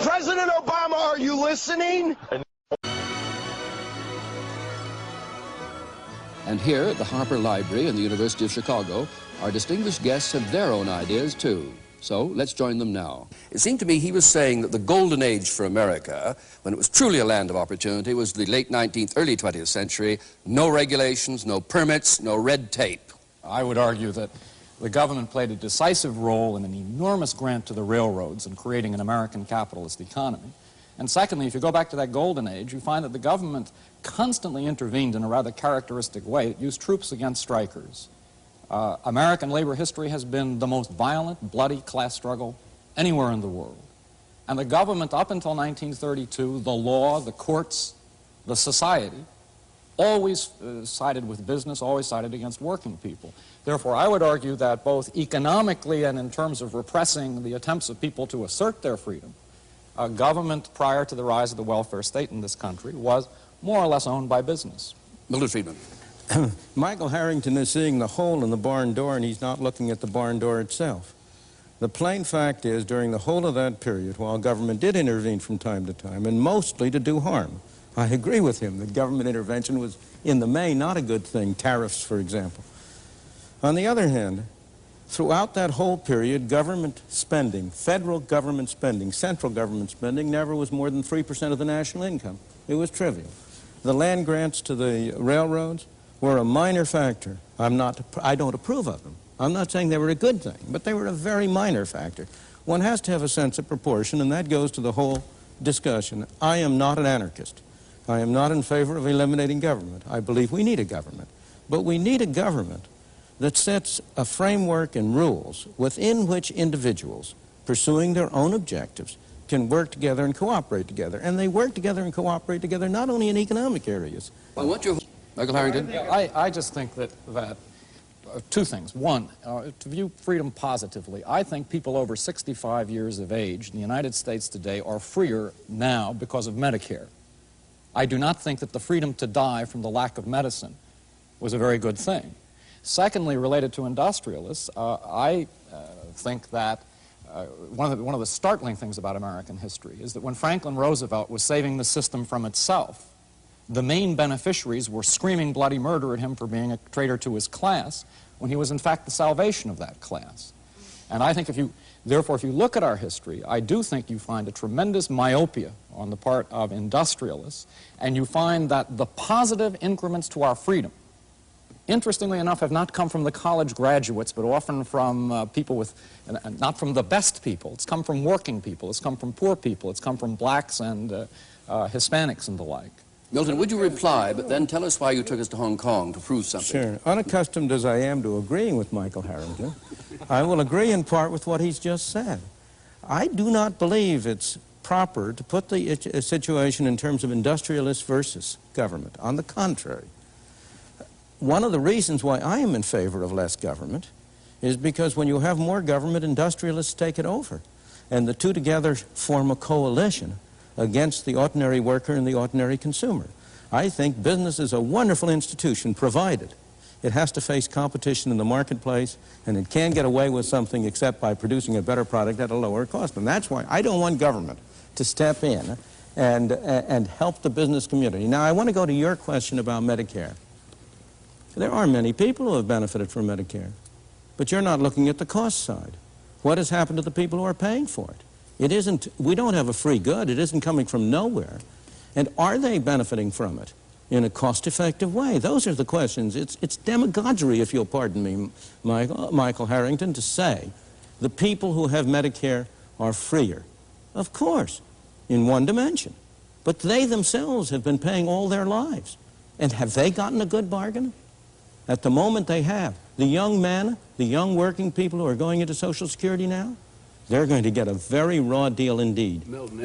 President Obama, are you listening? And here at the Harper Library in the University of Chicago, our distinguished guests have their own ideas too. So let's join them now. It seemed to me he was saying that the golden age for America, when it was truly a land of opportunity, was the late 19th, early 20th century. No regulations, no permits, no red tape. I would argue that the government played a decisive role in an enormous grant to the railroads in creating an American capitalist economy. And secondly, if you go back to that golden age, you find that the government constantly intervened in a rather characteristic way. It used troops against strikers. American labor history has been the most violent, bloody class struggle anywhere in the world. And the government, up until 1932, the law, the courts, the society, always sided with business, always sided against working people. Therefore, I would argue that both economically and in terms of repressing the attempts of people to assert their freedom, government prior to the rise of the welfare state in this country was more or less owned by business. Milton Friedman. Michael Harrington is seeing the hole in the barn door, and he's not looking at the barn door itself. The plain fact is, during the whole of that period, while government did intervene from time to time, and mostly to do harm, I agree with him that government intervention was, in the main, not a good thing, tariffs, for example. On the other hand, throughout that whole period, government spending, federal government spending, central government spending, never was more than 3% of the national income. It was trivial. The land grants to the railroads were a minor factor. I don't approve of them. I'm not saying they were a good thing, but they were a very minor factor. One has to have a sense of proportion, and that goes to the whole discussion. I am not an anarchist. I am not in favor of eliminating government. I believe we need a government. But we need a government that sets a framework and rules within which individuals, pursuing their own objectives, can work together and cooperate together. And they work together and cooperate together not only in economic areas. I want your... Michael Harrington? I just think that two things. One, to view freedom positively, I think people over 65 years of age in the United States today are freer now because of Medicare. I do not think that the freedom to die from the lack of medicine was a very good thing. Secondly, related to industrialists, I think that one of the startling things about American history is that when Franklin Roosevelt was saving the system from itself, the main beneficiaries were screaming bloody murder at him for being a traitor to his class, when he was in fact the salvation of that class. And I think therefore, if you look at our history, I do think you find a tremendous myopia on the part of industrialists, and you find that the positive increments to our freedom, interestingly enough, have not come from the college graduates, but often from people with, not from the best people. It's come from working people, it's come from poor people, it's come from blacks and Hispanics and the like. Milton, would you reply, but then tell us why you took us to Hong Kong to prove something? Sure. Unaccustomed as I am to agreeing with Michael Harrington, I will agree in part with what he's just said. I do not believe it's proper to put the situation in terms of industrialists versus government. On the contrary, one of the reasons why I am in favor of less government is because when you have more government, industrialists take it over. And the two together form a coalition against the ordinary worker and the ordinary consumer. I think business is a wonderful institution, provided it has to face competition in the marketplace, and it can't get away with something except by producing a better product at a lower cost. And that's why I don't want government to step in and help the business community. Now, I want to go to your question about Medicare. There are many people who have benefited from Medicare, but you're not looking at the cost side. What has happened to the people who are paying for it? We don't have a free good. It isn't coming from nowhere. And are they benefiting from it in a cost-effective way? Those are the questions. It's demagoguery, if you'll pardon me, Michael Harrington, to say the people who have Medicare are freer. Of course, in one dimension. But they themselves have been paying all their lives. And have they gotten a good bargain? At the moment they have. The young men, the young working people who are going into Social Security now, they're going to get a very raw deal indeed. Milton,